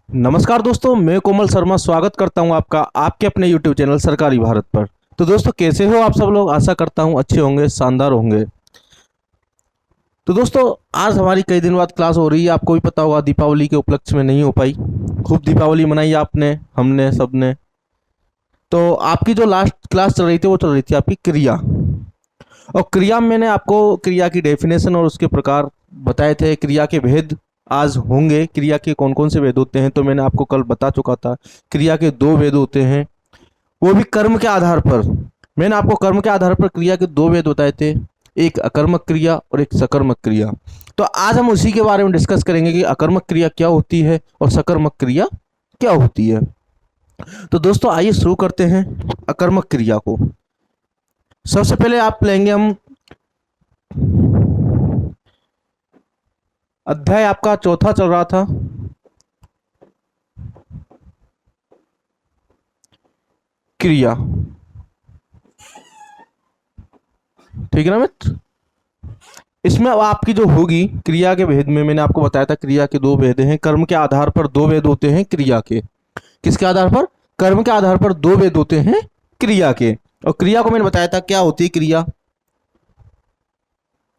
नमस्कार दोस्तों, मैं कोमल शर्मा स्वागत करता हूं आपका आपके अपने YouTube चैनल सरकारी भारत पर। तो दोस्तों, कैसे हो आप सब लोग? आशा करता हूं अच्छे होंगे, शानदार होंगे। तो दोस्तों, आज हमारी कई दिन बाद क्लास हो रही है। आपको भी पता होगा दीपावली के उपलक्ष्य में नहीं हो पाई। खूब दीपावली मनाई आपने, हमने, सबने। तो आपकी जो लास्ट क्लास चल रही थी वो चल रही थी आपकी क्रिया। और क्रिया में मैंने आपको क्रिया की डेफिनेशन और उसके प्रकार बताए थे। क्रिया के भेद आज होंगे। क्रिया के कौन कौन से भेद होते हैं तो मैंने आपको कल बता चुका था। क्रिया के दो भेद होते हैं, वो भी कर्म के आधार पर। मैंने आपको कर्म के आधार पर क्रिया के दो भेद बताए थे, एक अकर्मक क्रिया और एक सकर्मक क्रिया। तो आज हम उसी के बारे में डिस्कस करेंगे कि अकर्मक क्रिया क्या होती है और सकर्मक क्रिया क्या होती है। तो दोस्तों, आइए शुरू करते हैं अकर्मक क्रिया को। सबसे पहले आप लेंगे हम अध्याय आपका चौथा चल रहा था, क्रिया। ठीक है ना मित्र? इसमें अब आपकी जो होगी क्रिया के भेद में, मैंने आपको बताया था क्रिया के दो भेद हैं। कर्म के आधार पर दो भेद होते हैं क्रिया के। किसके आधार पर? कर्म के आधार पर दो भेद होते हैं क्रिया के। और क्रिया को मैंने बताया था क्या होती है क्रिया।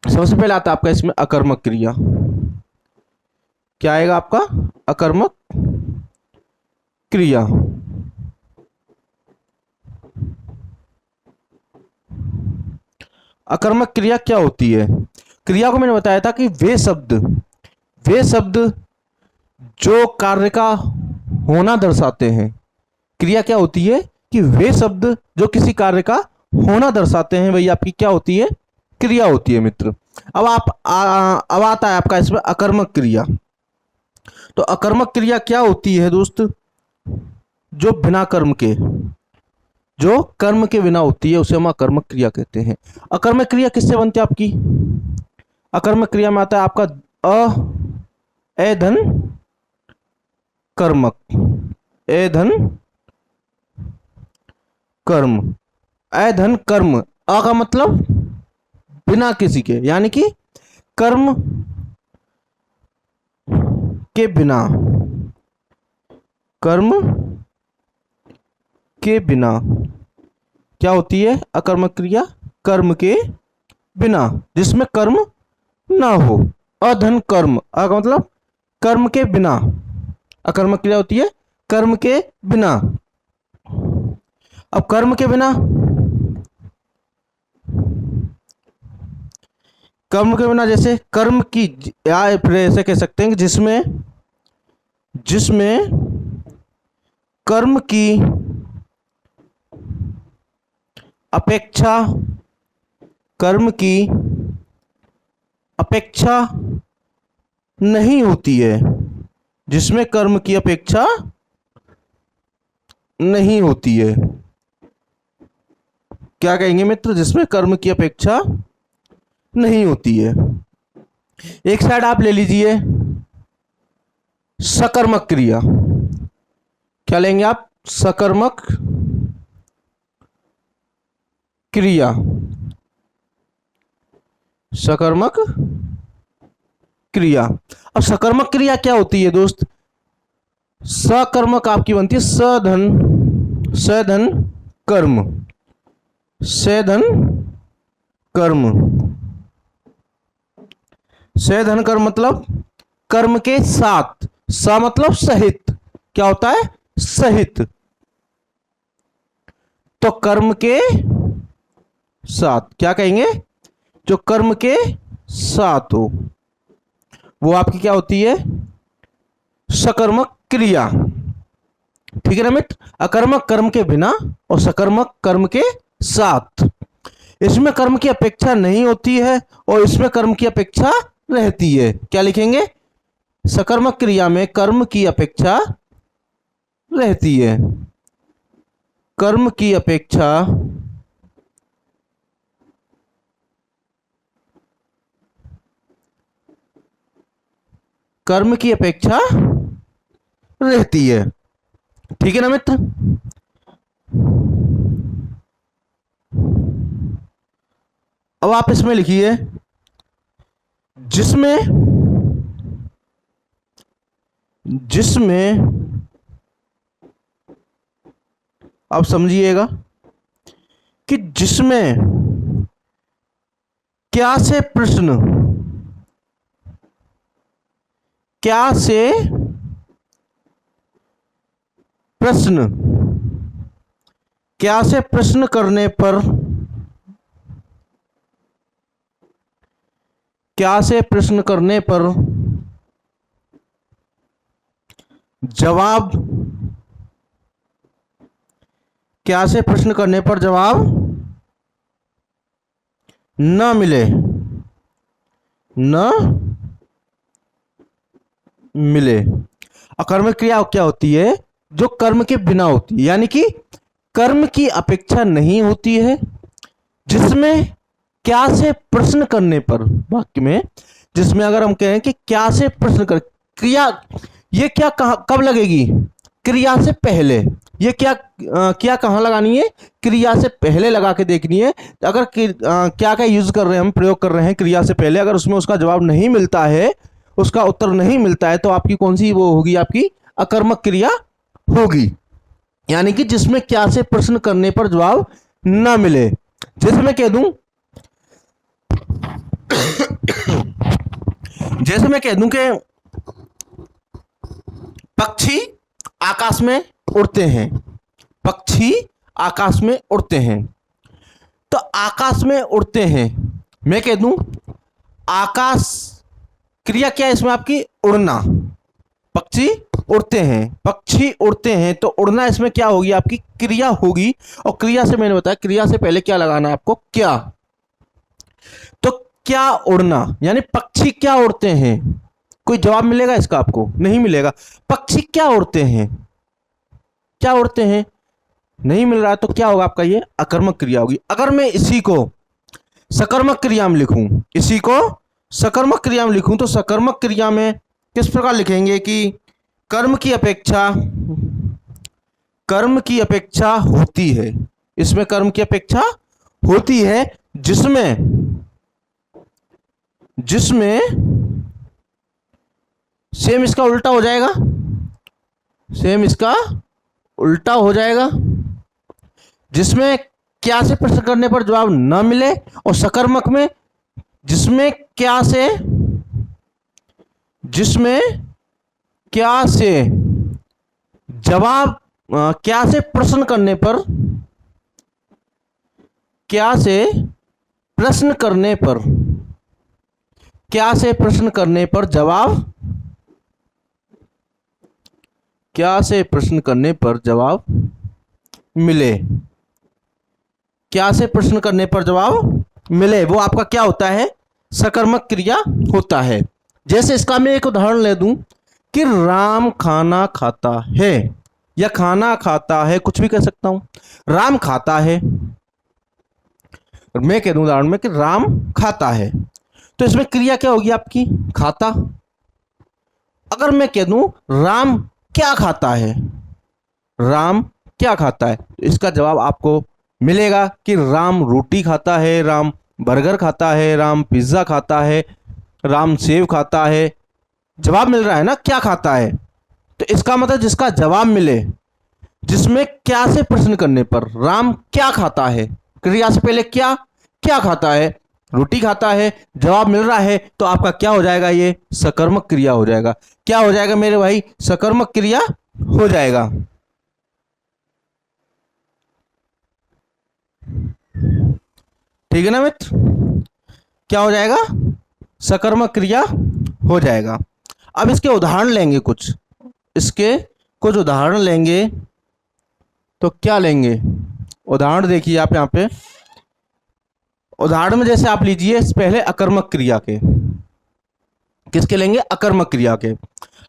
सबसे पहले आता है आपका इसमें अकर्मक क्रिया। क्या आएगा आपका? अकर्मक क्रिया। अकर्मक क्रिया क्या होती है? क्रिया को मैंने बताया था कि वे शब्द जो कार्य का होना दर्शाते हैं। क्रिया क्या होती है कि वे शब्द जो किसी कार्य का होना दर्शाते हैं, वही आपकी क्या होती है? क्रिया होती है मित्र। अब आता है आपका इसमें अकर्मक क्रिया। तो अकर्मक क्रिया क्या होती है दोस्त? जो बिना कर्म के, जो कर्म के बिना होती है उसे हम अकर्मक क्रिया कहते हैं। अकर्मक क्रिया किससे बनती है आपकी? अकर्मक क्रिया में आता है आपका एधन कर्मक। एधन कर्म। एधन कर्म। अ का मतलब बिना किसी के, यानी कि कर्म के बिना। कर्म के बिना क्या होती है अकर्मक क्रिया? कर्म के बिना, जिसमें कर्म ना हो। अधन कर्म। अ का मतलब कर्म के बिना। अकर्मक क्रिया होती है कर्म के बिना। अब कर्म के बिना, कर्म के बिना जैसे कर्म की, या फिर ऐसे कह सकते हैं कि जिसमें जिसमें कर्म की अपेक्षा, कर्म की अपेक्षा नहीं होती है। जिसमें कर्म की अपेक्षा नहीं होती है। क्या कहेंगे मित्र? जिसमें कर्म की अपेक्षा नहीं होती है। एक साइड आप ले लीजिए सकर्मक क्रिया। क्या लेंगे आप? सकर्मक क्रिया। सकर्मक क्रिया। अब सकर्मक क्रिया क्या होती है दोस्त? सकर्मक आपकी बनती है सधन कर्म। सधन कर्म। सधन कर्म मतलब कर्म के साथ। स मतलब सहित। क्या होता है? सहित। तो कर्म के साथ क्या कहेंगे? जो कर्म के साथ हो वो आपकी क्या होती है? सकर्मक क्रिया। ठीक है ना मित्र? अकर्मक कर्म के बिना और सकर्मक कर्म के साथ। इसमें कर्म की अपेक्षा नहीं होती है और इसमें कर्म की अपेक्षा रहती है। क्या लिखेंगे? सकर्मक क्रिया में कर्म की अपेक्षा रहती है। कर्म की अपेक्षा कर्म की अपेक्षा रहती है। ठीक है ना मित्र? अब आप इसमें लिखिए जिसमें जिसमें अब समझिएगा कि जिसमें क्या से प्रश्न, क्या से प्रश्न, क्या से प्रश्न करने पर, क्या से प्रश्न करने पर जवाब, क्या से प्रश्न करने पर जवाब न मिले, न मिले। अकर्मक क्रिया क्या होती है? जो कर्म के बिना होती है, यानी कि कर्म की अपेक्षा नहीं होती है, जिसमें क्या से प्रश्न करने पर, वाक्य में जिसमें अगर हम कहें कि क्या से प्रश्न कर, क्रिया, ये क्या कब लगेगी? क्रिया से पहले। ये क्या कहाँ लगानी है? क्रिया से पहले लगा के देखनी है। अगर क्या का यूज कर रहे हैं, हम प्रयोग कर रहे हैं क्रिया से पहले, अगर उसमें उसका जवाब नहीं मिलता है, उसका उत्तर नहीं मिलता है, तो आपकी कौन सी वो होगी? आपकी अकर्मक क्रिया होगी। यानी कि जिसमें क्या से प्रश्न करने पर जवाब ना मिले। जैसे मैं कह दूं, जैसे मैं कह दूं कि पक्षी आकाश में उड़ते हैं, पक्षी आकाश में उड़ते हैं, तो आकाश में उड़ते हैं, मैं कह दूं आकाश, क्रिया क्या है इसमें आपकी? उड़ना। पक्षी उड़ते हैं, पक्षी उड़ते हैं, तो उड़ना इसमें क्या होगी? आपकी क्रिया होगी। और क्रिया से मैंने बताया, क्रिया से पहले क्या लगाना है आपको? क्या। तो क्या उड़ना, यानी पक्षी क्या उड़ते हैं? कोई जवाब मिलेगा इसका आपको? नहीं मिलेगा। पक्षी क्या उड़ते हैं? क्या उड़ते हैं? नहीं मिल रहा है, तो क्या होगा आपका? ये अकर्मक क्रिया होगी। अगर मैं इसी को सकर्मक क्रिया में लिखूं, इसी को सकर्मक क्रिया में लिखूं, तो सकर्मक क्रिया में किस प्रकार लिखेंगे कि कर्म की अपेक्षा, कर्म की अपेक्षा होती है, इसमें कर्म की अपेक्षा होती है, जिसमें, जिसमें सेम इसका उल्टा हो जाएगा, सेम इसका उल्टा हो जाएगा, जिसमें क्या से प्रश्न करने पर जवाब न मिले, और सकर्मक में जिसमें क्या से, जिसमें क्या से जवाब, क्या से प्रश्न करने पर, क्या से प्रश्न करने पर, क्या से प्रश्न करने पर जवाब, क्या से प्रश्न करने पर जवाब मिले, क्या से प्रश्न करने पर जवाब मिले, वो आपका क्या होता है? सकर्मक क्रिया होता है। जैसे इसका मैं एक उदाहरण ले दूं कि राम खाना खाता है, या खाना खाता है, कुछ भी कह सकता हूं। राम खाता है, और मैं कह दूं उदाहरण में कि राम खाता है, तो इसमें क्रिया क्या होगी आपकी? खाता। अगर मैं कह दूं राम क्या खाता है, राम क्या खाता है, तो इसका जवाब आपको मिलेगा कि राम रोटी खाता है, राम बर्गर खाता है, राम पिज्जा खाता है, राम सेव खाता है। जवाब मिल रहा है ना, क्या खाता है। तो इसका मतलब जिसका जवाब मिले, जिसमें क्या से प्रश्न करने पर राम क्या खाता है, क्रिया से पहले क्या, क्या खाता है, रोटी खाता है, जवाब मिल रहा है, तो आपका क्या हो जाएगा? ये सकर्मक क्रिया हो जाएगा। क्या हो जाएगा मेरे भाई? सकर्मक क्रिया हो जाएगा। ठीक है ना मित्र? क्या हो जाएगा? सकर्मक क्रिया हो जाएगा। अब इसके उदाहरण लेंगे कुछ, इसके कुछ उदाहरण लेंगे, तो क्या लेंगे? उदाहरण देखिए आप यहाँ पे, उदाहरण में जैसे आप लीजिए पहले अकर्मक क्रिया के, किसके लेंगे? अकर्मक क्रिया के।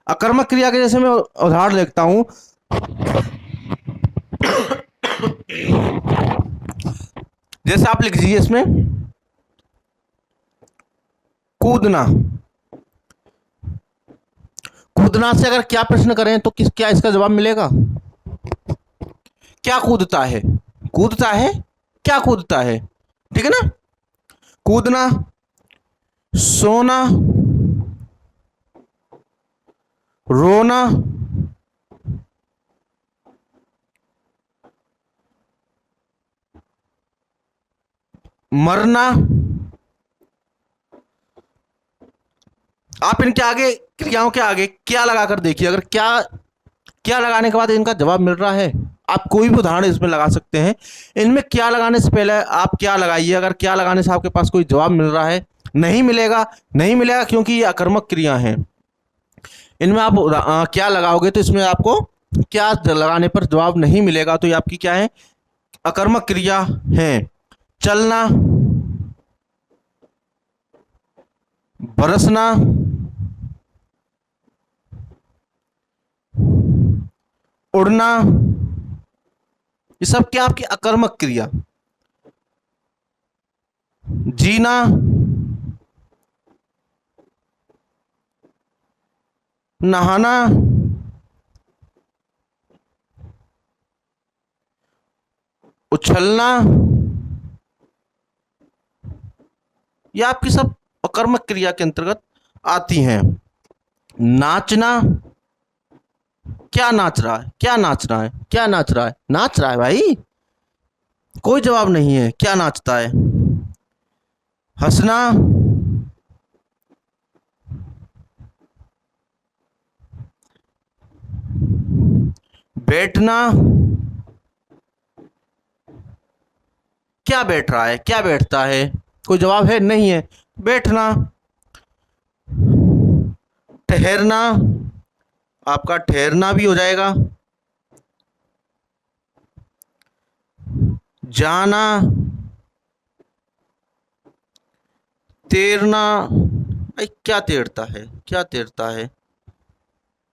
अकर्मक क्रिया के जैसे मैं उदाहरण लिखता हूं, जैसे आप लिख दीजिए इसमें कूदना। कूदना से अगर क्या प्रश्न करें तो किस, क्या इसका जवाब मिलेगा? क्या कूदता है? कूदता है, क्या कूदता है? ठीक है ना? कूदना, सोना, रोना, मरना। आप इनके आगे, क्रियाओं के आगे क्या लगाकर देखिए, अगर क्या क्या लगाने के बाद इनका जवाब मिल रहा है, आप कोई भी उदाहरण इसमें लगा सकते हैं। इनमें क्या लगाने से पहले आप क्या लगाइए, अगर क्या लगाने से आपके पास कोई जवाब मिल रहा है, नहीं मिलेगा, नहीं मिलेगा क्योंकि ये अकर्मक क्रिया है। इनमें आप क्या लगाओगे तो इसमें आपको क्या लगाने पर जवाब नहीं मिलेगा, तो ये आपकी क्या है, अकर्मक क्रिया है। चलना, बरसना, उड़ना, ये सब क्या आपकी अकर्मक क्रिया। जीना, नहाना, उछलना, ये आपकी सब अकर्मक क्रिया के अंतर्गत आती हैं। नाचना, क्या नाच रहा है, क्या नाच रहा है, क्या नाच रहा है, नाच रहा है भाई, कोई जवाब नहीं है, क्या नाचता है। हंसना, बैठना, क्या बैठ रहा है, क्या बैठता है, कोई जवाब है नहीं है, बैठना। ठहरना, आपका ठहरना भी हो जाएगा। जाना, तैरना, भाई क्या तैरता है, क्या तैरता है,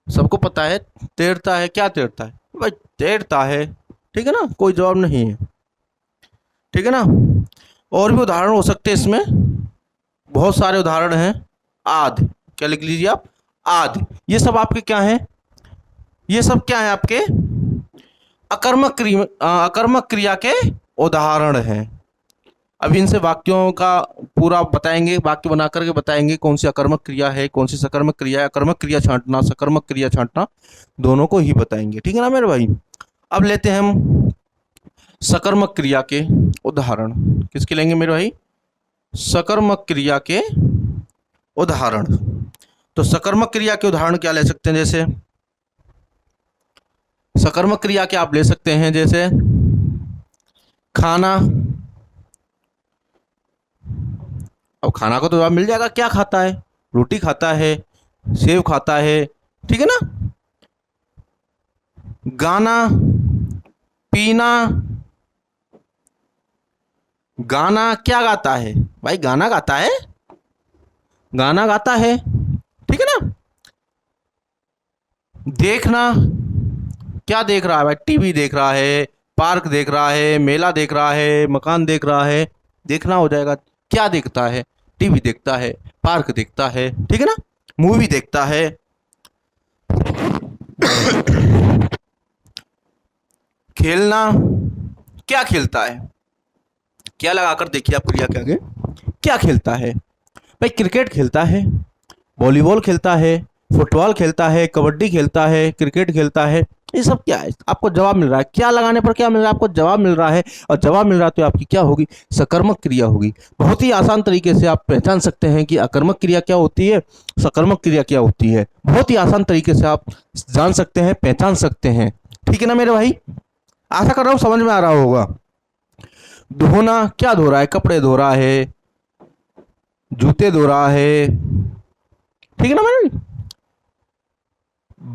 सबको पता है तैरता है, क्या तैरता है भाई, तैरता है, ठीक है ना, कोई जवाब नहीं है, ठीक है ना। और भी उदाहरण हो सकते हैं इसमें, बहुत सारे उदाहरण हैं। आदि, क्या लिख लीजिए आप, आदि, ये सब आपके क्या हैं, ये सब क्या है आपके अकर्मक क्रिया के उदाहरण हैं। अब इनसे वाक्यों का पूरा बताएंगे, वाक्य बना करके बताएंगे कौन सी अकर्मक क्रिया है, कौन सी सकर्मक क्रिया है। अकर्मक क्रिया छांटना, सकर्मक क्रिया छांटना, दोनों को ही बताएंगे, ठीक है ना मेरे भाई। अब लेते हैं हम सकर्मक क्रिया के उदाहरण। किसके लेंगे मेरे भाई, सकर्मक क्रिया के उदाहरण। तो सकर्मक क्रिया के उदाहरण क्या ले सकते हैं, जैसे सकर्मक क्रिया के आप ले सकते हैं जैसे खाना। अब खाना को तो जवाब मिल जाएगा, क्या खाता है, रोटी खाता है, सेव खाता है, ठीक है ना। गाना, पीना, गाना क्या गाता है भाई, गाना गाता है, गाना गाता है, ठीक है ना। देखना, क्या देख रहा है भाई, टीवी देख रहा है, पार्क देख रहा है, मेला देख रहा है, मकान देख रहा है, देखना हो जाएगा। क्या देखता है, टीवी देखता है, पार्क देखता है, ठीक है ना, मूवी देखता है। खेलना, क्या खेलता है, क्या लगाकर देखिए आप क्रिया के आगे, क्या खेलता है भाई, क्रिकेट खेलता है, वॉलीबॉल खेलता है, फुटबॉल खेलता है, कबड्डी खेलता है, क्रिकेट खेलता है, ये सब क्या है, आपको जवाब मिल रहा है, क्या लगाने पर क्या मिल रहा है, आपको जवाब मिल रहा है, और जवाब मिल रहा है तो आपकी क्या होगी, सकर्मक क्रिया होगी। बहुत ही आसान तरीके से आप पहचान सकते हैं कि अकर्मक क्रिया क्या होती है, सकर्मक क्रिया क्या होती है, बहुत ही आसान तरीके से आप जान सकते हैं, पहचान सकते हैं, ठीक है ना मेरे भाई। आशा कर रहा हूँ समझ में आ रहा होगा। धोना, क्या धो रहा है, कपड़े धो रहा है, जूते धो रहा है, ठीक है ना मेरे भाई।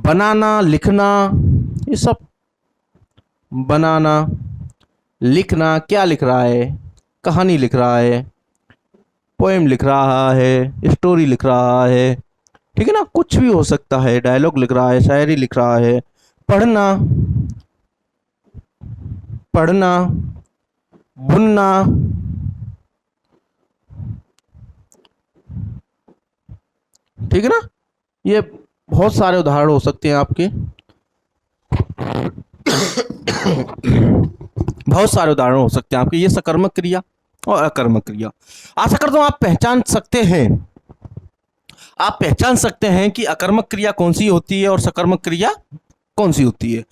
बनाना, लिखना, ये सब, बनाना, लिखना, क्या लिख रहा है, कहानी लिख रहा है, पोएम लिख रहा है, स्टोरी लिख रहा है, ठीक है ना, कुछ भी हो सकता है, डायलॉग लिख रहा है, शायरी लिख रहा है। पढ़ना, पढ़ना, बुनना, ठीक है ना, ये बहुत सारे उदाहरण हो सकते हैं आपके, बहुत सारे उदाहरण हो सकते हैं आपके, ये सकर्मक क्रिया और अकर्मक क्रिया। आशा करता हूं आप पहचान सकते हैं, आप पहचान सकते हैं कि अकर्मक क्रिया कौन सी होती है और सकर्मक क्रिया कौन सी होती है।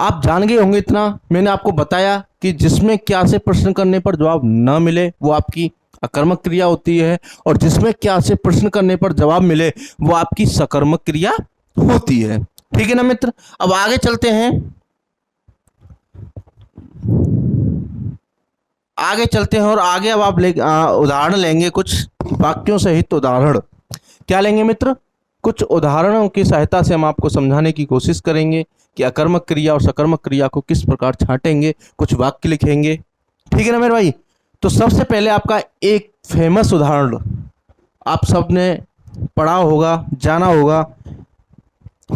आप जान गए होंगे इतना। मैंने आपको बताया कि जिसमें क्या से प्रश्न करने पर जवाब न मिले वो आपकी अकर्मक क्रिया होती है, और जिसमें क्या से प्रश्न करने पर जवाब मिले वो आपकी सकर्मक क्रिया होती है। ठीक है ना मित्र। अब आगे चलते हैं, और आगे अब आप उदाहरण लेंगे, कुछ वाक्यों सहित उदाहरण। क्या लेंगे मित्र? कुछ उदाहरणों की सहायता से हम आपको समझाने की कोशिश करेंगे कि अकर्मक क्रिया और सकर्मक क्रिया को किस प्रकार छांटेंगे, कुछ वाक्य लिखेंगे। ठीक है ना मेरे भाई। तो सबसे पहले आपका एक फेमस उदाहरण आप सबने पढ़ा होगा, जाना होगा।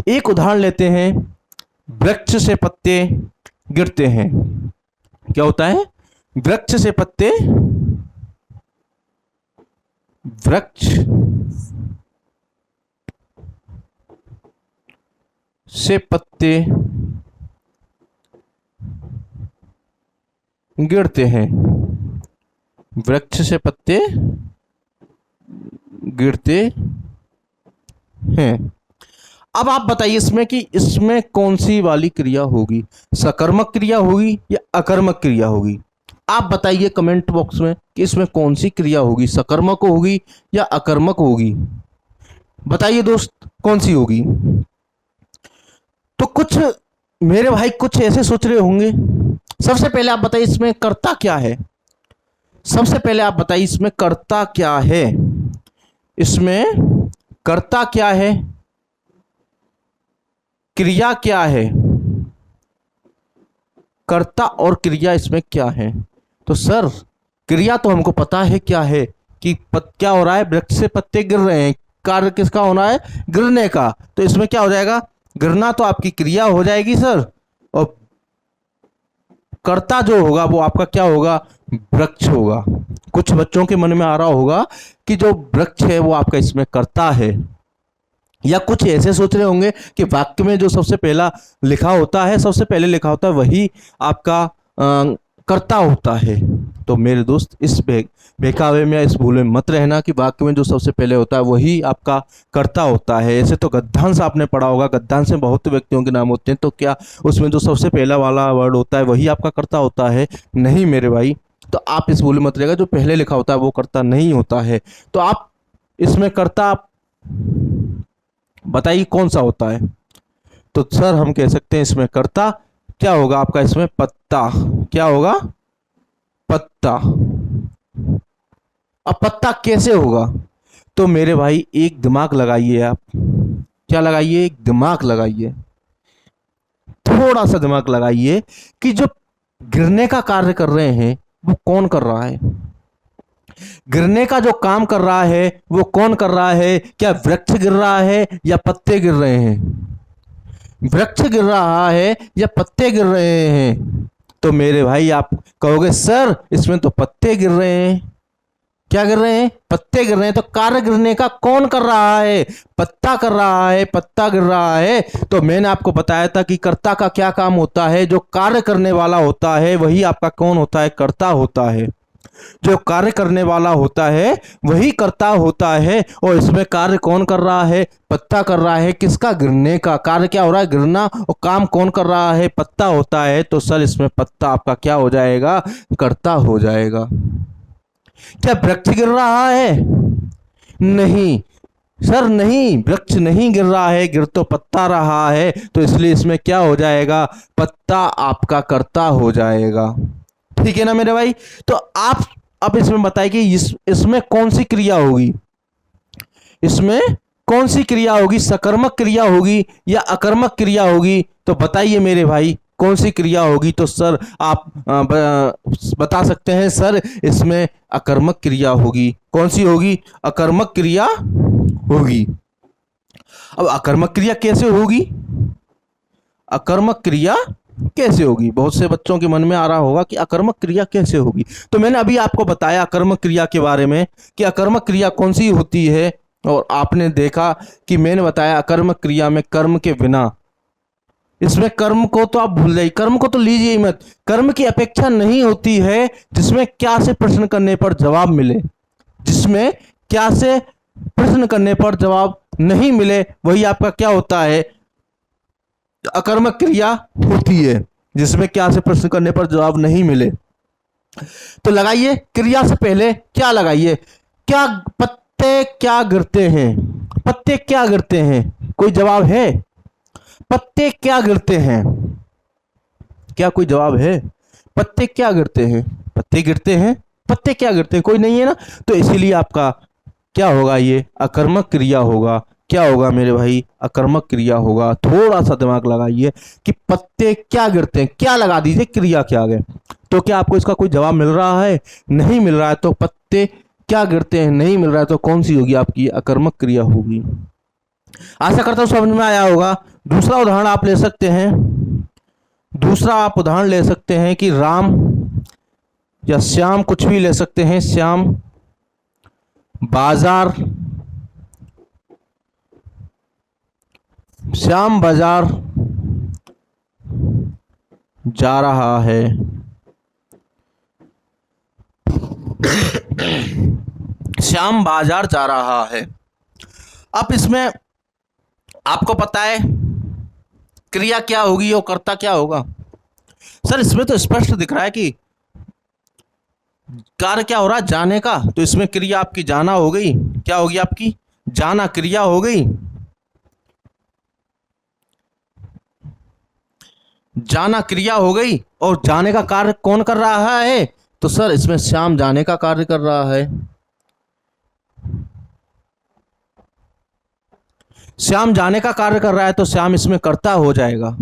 एक उदाहरण लेते हैं, वृक्ष से पत्ते गिरते हैं। क्या होता है? वृक्ष से पत्ते, वृक्ष से पत्ते गिरते हैं, वृक्ष से पत्ते गिरते हैं। अब आप बताइए इसमें कि इसमें कौन सी वाली क्रिया होगी, सकर्मक क्रिया होगी या अकर्मक क्रिया होगी? आप बताइए कमेंट बॉक्स में कि इसमें कौन सी क्रिया होगी, सकर्मक होगी या अकर्मक होगी? बताइए दोस्त, कौन सी होगी? तो कुछ मेरे भाई कुछ ऐसे सोच रहे होंगे। सबसे पहले आप बताइए इसमें कर्ता क्या है। सबसे पहले आप बताइए इसमें कर्ता क्या है। इसमें कर्ता क्या है, क्रिया क्या है? कर्ता और क्रिया इसमें क्या है? तो सर क्रिया तो हमको पता है क्या है, कि क्या हो रहा है, वृक्ष से पत्ते गिर रहे हैं, कार्य किसका होना है, गिरने का। तो इसमें क्या हो जाएगा, गिरना तो आपकी क्रिया हो जाएगी सर, और कर्ता जो होगा वो आपका क्या होगा, वृक्ष होगा। कुछ बच्चों के मन में आ रहा होगा कि जो वृक्ष है वो आपका इसमें कर्ता है, या कुछ ऐसे सोच रहे होंगे कि वाक्य में जो सबसे पहला लिखा होता है, सबसे पहले लिखा होता है वही आपका कर्ता होता है। तो मेरे दोस्त इस बहकावे में, इस भूल में मत रहना कि वाक्य में जो सबसे पहले होता है वही आपका कर्ता होता है। ऐसे तो गद्यांश आपने पढ़ा होगा, गद्यांश में बहुत व्यक्तियों के नाम होते हैं, तो क्या उसमें जो सबसे पहला वाला वर्ड होता है वही आपका कर्ता होता है? नहीं मेरे भाई। तो आप इस भूल में मत रहेगा, जो पहले लिखा होता है वो कर्ता नहीं होता है। तो आप इसमें कर्ता बताइए कौन सा होता है? तो सर हम कह सकते हैं इसमें कर्ता क्या होगा आपका, इसमें पत्ता। क्या होगा? पत्ता। अब पत्ता कैसे होगा? तो मेरे भाई एक दिमाग लगाइए आप। क्या लगाइए? एक दिमाग लगाइए, थोड़ा सा दिमाग लगाइए कि जो गिरने का कार्य कर रहे हैं वो कौन कर रहा है? गिरने का जो काम कर रहा है वो कौन कर रहा है? क्या वृक्ष गिर रहा है या पत्ते गिर रहे हैं? वृक्ष गिर रहा है या पत्ते गिर रहे हैं? तो मेरे भाई आप कहोगे सर इसमें तो पत्ते गिर रहे हैं। क्या गिर रहे हैं? पत्ते गिर रहे हैं। तो कार्य गिरने का कौन कर रहा है? पत्ता कर रहा है, पत्ता गिर रहा है। तो मैंने आपको बताया था कि कर्ता का क्या काम होता है, जो कार्य करने वाला होता है वही आपका कौन होता है? कर्ता होता है। जो कार्य करने वाला होता है वही कर्ता होता है। और इसमें कार्य कौन कर रहा है? पत्ता कर रहा है। किसका? गिरने का। कार्य क्या हो रहा है? गिरना। और काम कौन कर रहा है? पत्ता होता है। तो सर इसमें पत्ता आपका क्या हो जाएगा? कर्ता हो जाएगा। क्या वृक्ष गिर रहा है? नहीं सर, नहीं, वृक्ष नहीं गिर रहा है, गिर तो पत्ता रहा है। तो इसलिए इसमें क्या हो जाएगा? पत्ता आपका कर्ता हो जाएगा। ठीक है ना मेरे भाई। तो आप अब इसमें बताइए कि इसमें कौन सी क्रिया होगी, इसमें कौन सी क्रिया होगी, सकर्मक क्रिया होगी या अकर्मक क्रिया होगी? तो बताइए मेरे भाई कौन सी क्रिया होगी? तो सर आप बता सकते हैं सर इसमें अकर्मक क्रिया होगी। कौन सी होगी? अकर्मक क्रिया होगी। अब अकर्मक क्रिया कैसे होगी? अकर्मक क्रिया कैसे होगी? बहुत से बच्चों के मन में आ रहा होगा कि अकर्मक क्रिया कैसे होगी। तो मैंने अभी आपको बताया अकर्मक क्रिया के बारे में कि अकर्मक क्रिया कौन सी होती है, और आपने देखा कि मैंने बताया अकर्मक क्रिया में कर्म के बिना, इसमें कर्म को तो आप भूल जाइए, कर्म को तो लीजिए ही मत। कर्म की अपेक्षा नहीं होती है जिसमें क्या से प्रश्न करने पर जवाब मिले। जिसमें क्या से प्रश्न करने पर जवाब नहीं मिले वही आपका क्या होता है? अकर्मक क्रिया होती है जिसमें क्या से प्रश्न करने पर जवाब नहीं मिले। तो लगाइए क्रिया से पहले क्या लगाइए। क्या पत्ते क्या गिरते हैं, पत्ते क्या गिरते हैं, कोई जवाब है? पत्ते क्या गिरते हैं, क्या कोई जवाब है? पत्ते क्या गिरते हैं, पत्ते गिरते हैं, पत्ते क्या गिरते हैं, कोई नहीं है ना। तो इसीलिए आपका क्या होगा, ये अकर्मक क्रिया होगा। क्या होगा मेरे भाई, अकर्मक क्रिया होगा। थोड़ा सा दिमाग लगाइए कि पत्ते क्या गिरते हैं, क्या लगा दीजिए क्रिया के आगे। तो क्या आपको इसका कोई जवाब मिल रहा है? नहीं मिल रहा है। तो पत्ते क्या गिरते हैं नहीं मिल रहा है, तो कौन सी होगी आपकी, अकर्मक क्रिया होगी। आशा करता हूं समझ में आया होगा। दूसरा उदाहरण आप ले सकते हैं, दूसरा आप उदाहरण ले सकते हैं कि राम या श्याम, कुछ भी ले सकते हैं। श्याम बाजार, श्याम बाजार जा रहा है। श्याम बाजार जा रहा है। अब इसमें आपको पता है क्रिया क्या होगी और कर्ता क्या होगा। सर इसमें तो स्पष्ट दिख रहा है कि कार्य क्या हो रहा है, जाने का। तो इसमें क्रिया आपकी जाना हो गई। क्या होगी आपकी, जाना क्रिया हो गई। जाना क्रिया हो गई और जाने का कार्य कौन कर रहा है? तो सर इसमें श्याम जाने का कार्य कर रहा है। श्याम जाने का कार्य कर रहा है तो श्याम इसमें कर्ता हो जाएगा।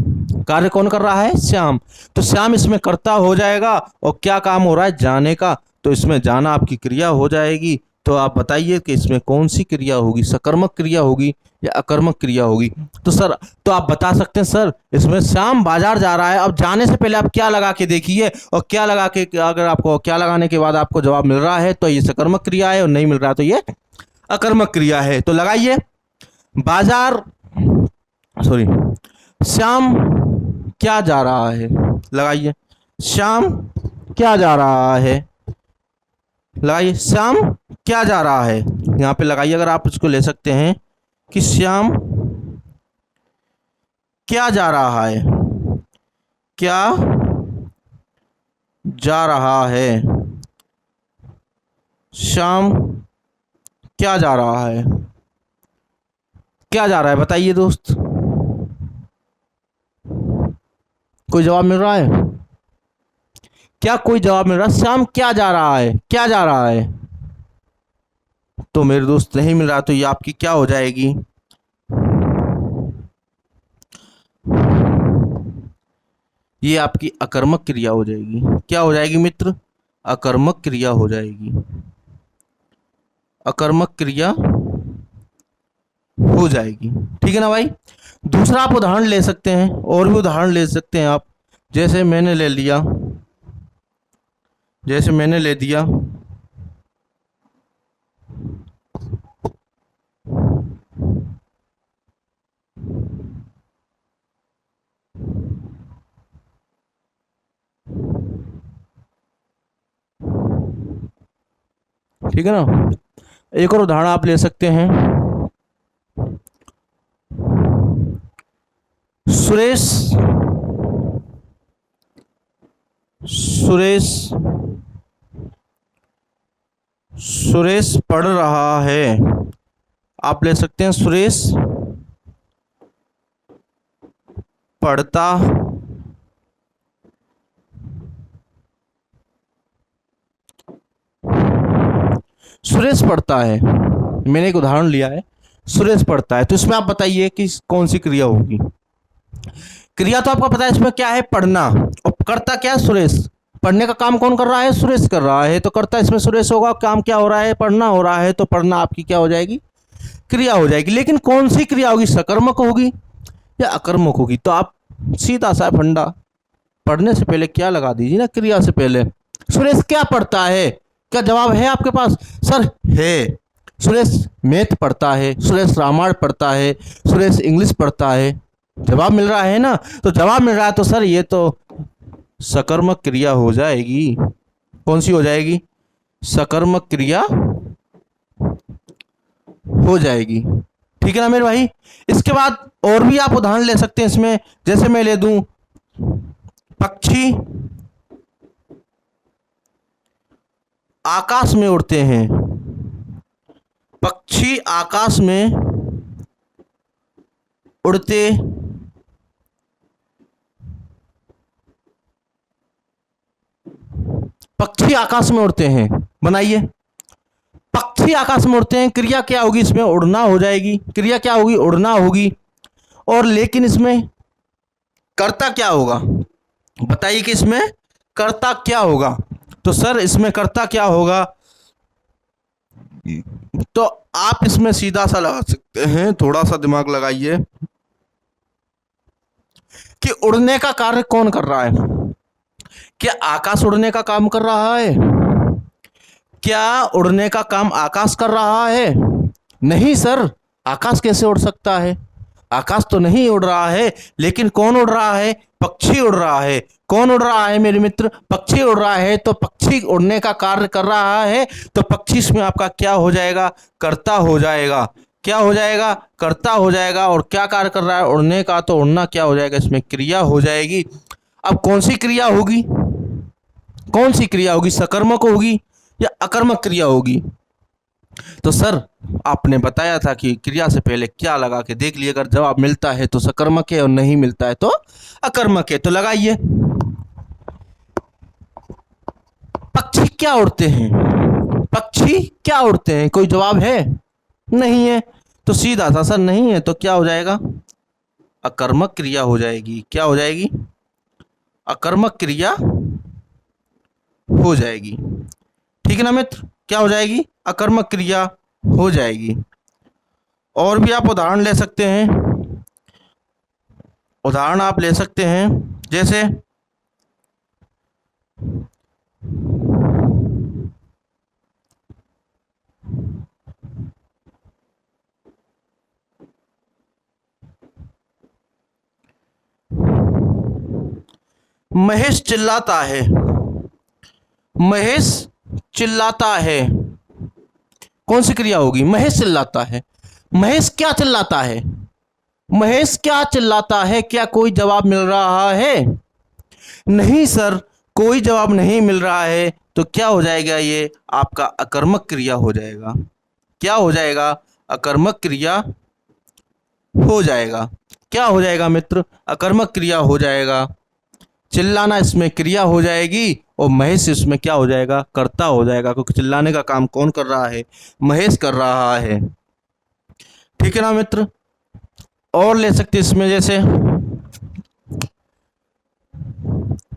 कार्य कौन कर रहा है, श्याम। तो श्याम इसमें कर्ता हो जाएगा और क्या काम हो रहा है, जाने का। तो इसमें जाना आपकी क्रिया हो जाएगी। तो आप बताइए कि इसमें कौन सी क्रिया होगी, सकर्मक क्रिया होगी या अकर्मक क्रिया होगी। तो सर तो आप बता सकते हैं सर इसमें श्याम बाजार जा रहा है। अब जाने से पहले आप क्या लगा के देखिए, और क्या लगा के, अगर आपको क्या लगाने के बाद आपको जवाब मिल रहा है तो ये सकर्मक क्रिया है, और नहीं मिल रहा है तो ये अकर्मक क्रिया है। तो लगाइए बाजार, सॉरी, श्याम क्या जा रहा है। लगाइए श्याम क्या जा रहा है, लगाइए श्याम क्या जा रहा है। यहां पे लगाइए, अगर आप इसको ले सकते हैं कि श्याम क्या जा रहा है, क्या जा रहा है, श्याम क्या जा रहा है, क्या जा रहा है, बताइए दोस्त। कोई जवाब मिल रहा है? क्या कोई जवाब मिल रहा है? श्याम क्या जा रहा है, क्या जा रहा है। तो मेरे दोस्त नहीं मिल रहा, तो ये आपकी क्या हो जाएगी, ये आपकी अकर्मक क्रिया हो जाएगी। क्या हो जाएगी मित्र, अकर्मक क्रिया हो जाएगी। अकर्मक क्रिया हो जाएगी, ठीक है ना भाई। दूसरा आप उदाहरण ले सकते हैं, और भी उदाहरण ले सकते हैं आप। जैसे मैंने ले लिया, जैसे मैंने ले दिया ठीक है ना। एक और उदाहरण आप ले सकते हैं। सुरेश, सुरेश, सुरेश पढ़ रहा है। आप ले सकते हैं सुरेश पढ़ता सुरेश पढ़ता है। मैंने एक उदाहरण लिया है, सुरेश पढ़ता है। तो इसमें आप बताइए कि कौन सी क्रिया होगी। क्रिया तो आपको पता है इसमें क्या है, पढ़ना, और करता क्या है, सुरेश। पढ़ने का काम कौन कर रहा है, सुरेश कर रहा है। तो करता इसमें सुरेश होगा, काम क्या हो रहा है, पढ़ना हो रहा है। तो पढ़ना आपकी क्या हो जाएगी, क्रिया हो जाएगी। लेकिन कौन सी क्रिया होगी, सकर्मक होगी या अकर्मक होगी। तो आप सीधा सा फंडा, पढ़ने से पहले क्या लगा दीजिए ना, क्रिया से पहले। सुरेश क्या पढ़ता है, क्या जवाब है आपके पास? सर है। सुरेश मैथ पढ़ता है, सुरेश रामायण पढ़ता है, सुरेश इंग्लिश पढ़ता है। जवाब मिल रहा है ना। तो जवाब मिल रहा है तो सर ये तो सकर्मक क्रिया हो जाएगी। कौन सी हो जाएगी, सकर्मक क्रिया हो जाएगी। ठीक है ना मेरे भाई। इसके बाद और भी आप उदाहरण ले सकते हैं इसमें, जैसे मैं ले दूं पक्षी आकाश में उड़ते हैं। पक्षी आकाश में उड़ते पक्षी आकाश में उड़ते हैं। बनाइए, पक्षी आकाश में उड़ते हैं, क्रिया क्या होगी इसमें? उड़ना हो जाएगी। क्रिया क्या होगी? उड़ना होगी। और लेकिन इसमें कर्ता क्या होगा? बताइए कि इसमें कर्ता क्या होगा? तो सर इसमें कर्ता क्या होगा? तो आप इसमें सीधा सा लगा सकते हैं, थोड़ा सा दिमाग लगाइए कि उड़ने का कार्य कौन कर रहा है? क्या आकाश उड़ने का काम कर रहा है? क्या उड़ने का काम आकाश कर रहा है? नहीं सर, आकाश कैसे उड़ सकता है? आकाश तो नहीं उड़ रहा है। लेकिन कौन उड़ रहा है? पक्षी उड़ रहा है। कौन उड़ रहा है मेरे मित्र? पक्षी उड़ रहा है। तो पक्षी उड़ने का कार्य कर रहा है, तो पक्षी इसमें आपका क्या हो जाएगा? कर्ता हो जाएगा। क्या हो जाएगा? कर्ता हो जाएगा। और क्या कार्य कर रहा है? उड़ने का। तो उड़ना क्या हो जाएगा? इसमें क्रिया हो जाएगी। अब कौन सी क्रिया होगी? कौन सी क्रिया होगी? सकर्मक होगी या अकर्मक क्रिया होगी? तो सर आपने बताया था कि क्रिया से पहले क्या लगा के देख लिए, अगर जवाब मिलता है तो सकर्मक है और नहीं मिलता है तो अकर्मक है। तो लगाइए, पक्षी क्या उड़ते हैं? पक्षी क्या उड़ते हैं? कोई जवाब है? नहीं है। तो सीधा सा सर नहीं है, तो क्या हो जाएगा? अकर्मक क्रिया हो जाएगी। क्या हो जाएगी? अकर्मक क्रिया हो जाएगी। ठीक है ना मित्र? क्या हो जाएगी? अकर्मक क्रिया हो जाएगी। और भी आप उदाहरण ले सकते हैं। उदाहरण आप ले सकते हैं जैसे महेश चिल्लाता है। महेश चिल्लाता है, कौन सी क्रिया होगी? महेश चिल्लाता है। महेश क्या चिल्लाता है? महेश क्या चिल्लाता है? क्या कोई जवाब मिल रहा है? नहीं सर, कोई जवाब नहीं मिल रहा है। तो क्या हो जाएगा? ये आपका अकर्मक क्रिया हो जाएगा। क्या हो जाएगा? अकर्मक क्रिया हो जाएगा। क्या हो जाएगा मित्र? अकर्मक क्रिया हो जाएगा। चिल्लाना इसमें क्रिया हो जाएगी और महेश इसमें क्या हो जाएगा? कर्ता हो जाएगा, क्योंकि चिल्लाने का काम कौन कर रहा है? महेश कर रहा है। ठीक है ना मित्र? और ले सकते इसमें जैसे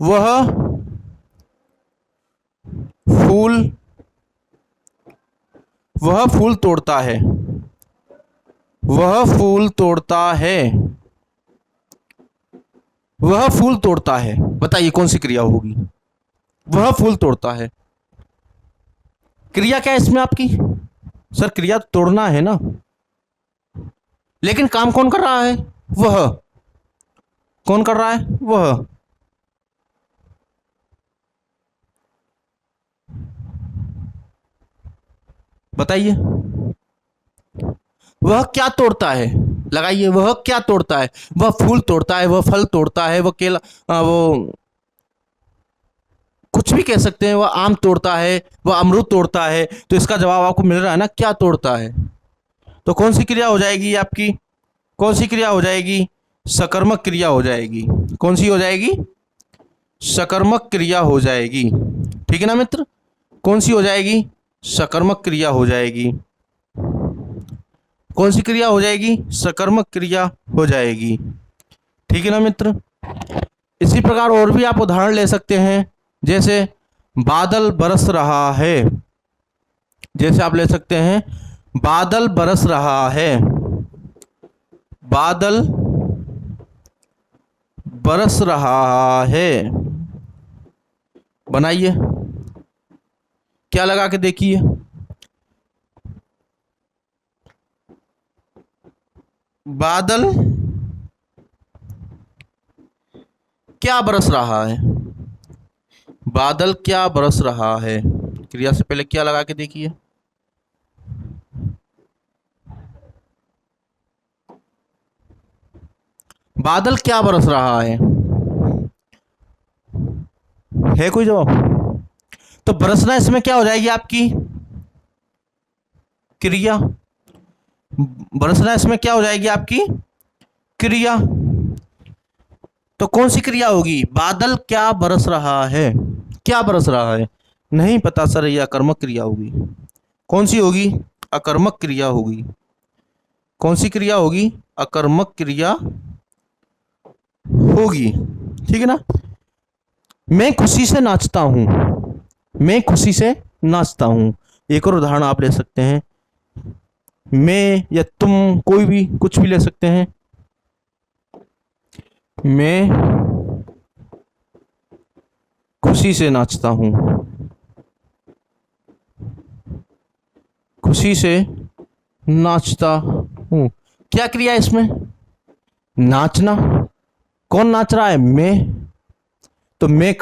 वह फूल वह फूल तोड़ता है। वह फूल तोड़ता है। वह फूल तोड़ता है, बताइए कौन सी क्रिया होगी? वह फूल तोड़ता है। क्रिया क्या है इसमें आपकी? सर क्रिया तो तोड़ना है ना, लेकिन काम कौन कर रहा है? वह। कौन कर रहा है? वह। बताइए, वह क्या तोड़ता है? लगाइए, वह क्या तोड़ता है? वह फूल तोड़ता है, वह फल तोड़ता है, वह केला, वो कुछ भी कह सकते हैं। वह आम तोड़ता है, वह अमरूद तोड़ता है। तो इसका जवाब आपको मिल रहा है ना, क्या तोड़ता है। तो कौन सी क्रिया हो जाएगी आपकी? कौन सी क्रिया हो जाएगी? सकर्मक क्रिया हो जाएगी। कौन सी हो जाएगी? सकर्मक क्रिया हो जाएगी। ठीक है ना मित्र? कौन सी हो जाएगी? सकर्मक क्रिया हो जाएगी। कौन सी क्रिया हो जाएगी? सकर्मक क्रिया हो जाएगी। ठीक है ना मित्र? इसी प्रकार और भी आप उदाहरण ले सकते हैं, जैसे बादल बरस रहा है। जैसे आप ले सकते हैं बादल बरस रहा है। बादल बरस रहा है। बनाइए, क्या लगा के देखिए। बादल क्या बरस रहा है? बादल क्या बरस रहा है? क्रिया से पहले क्या लगा के देखिए। बादल क्या बरस रहा है कोई जवाब? तो बरसना इसमें क्या हो जाएगी आपकी क्रिया। बरसना इसमें क्या हो जाएगी आपकी क्रिया। तो कौन सी क्रिया होगी? बादल क्या बरस रहा है, क्या बरस रहा है? नहीं पता सर, ये अकर्मक क्रिया होगी। कौन सी होगी? अकर्मक क्रिया होगी। कौन सी क्रिया होगी? अकर्मक क्रिया होगी। ठीक है ना। मैं खुशी से नाचता हूं, मैं खुशी से नाचता हूं। एक और उदाहरण आप ले सकते हैं, मैं या तुम, कोई भी कुछ भी ले सकते हैं। मैं खुशी से नाचता हूं, खुशी से नाचता हूं। क्या क्रिया है इसमें? नाचना। कौन नाच रहा है? मैं। तो मैं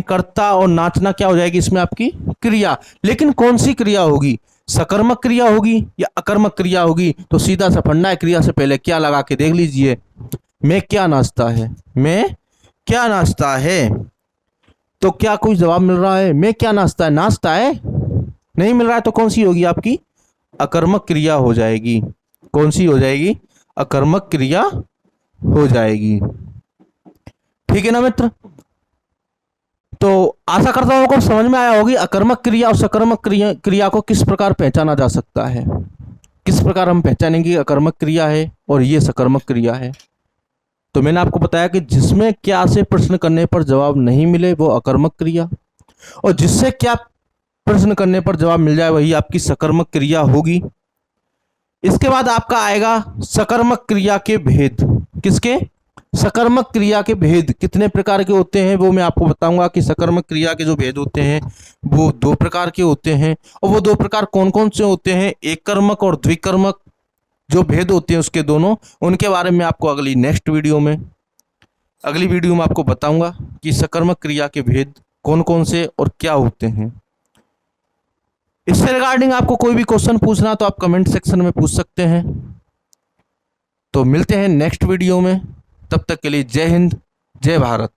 करता और नाचना क्या हो जाएगी इसमें आपकी क्रिया। लेकिन कौन सी क्रिया होगी? सकर्मक क्रिया होगी या अकर्मक क्रिया होगी? तो सीधा सा फंडा है, क्रिया से पहले क्या लगा के देख लीजिए। मैं क्या नाचता है, मैं क्या नाचता है। तो क्या कोई जवाब मिल रहा है? मैं क्या नाचता है, नाचता है नहीं मिल रहा है। तो कौन सी होगी आपकी अकर्मक क्रिया हो जाएगी। कौन सी हो जाएगी? अकर्मक क्रिया हो जाएगी। ठीक है ना मित्र। तो आशा करता हूं आपको समझ में आया होगी अकर्मक क्रिया और सकर्मक क्रिया को किस प्रकार पहचाना जा सकता है। किस प्रकार हम पहचानेंगे अकर्मक क्रिया है और ये सकर्मक क्रिया है। तो मैंने आपको बताया कि जिसमें क्या से प्रश्न करने पर जवाब नहीं मिले वो अकर्मक क्रिया, और जिससे क्या प्रश्न करने पर जवाब मिल जाए वही आपकी सकर्मक क्रिया होगी। इसके बाद आपका आएगा सकर्मक क्रिया के भेद। किसके? सकर्मक क्रिया के भेद कितने प्रकार के होते हैं वो मैं आपको बताऊंगा कि सकर्मक क्रिया के जो भेद होते हैं वो 2 प्रकार के होते हैं। और वो 2 प्रकार कौन कौन से होते हैं? एक कर्मक और द्विकर्मक जो भेद होते हैं उसके दोनों, उनके बारे में आपको अगली वीडियो में आपको बताऊंगा कि सकर्मक क्रिया के भेद कौन कौन से और क्या होते हैं। इससे रिगार्डिंग आपको कोई भी क्वेश्चन पूछना तो आप कमेंट सेक्शन में पूछ सकते हैं। तो मिलते हैं नेक्स्ट वीडियो में, तब तक के लिए जय हिंद, जय भारत।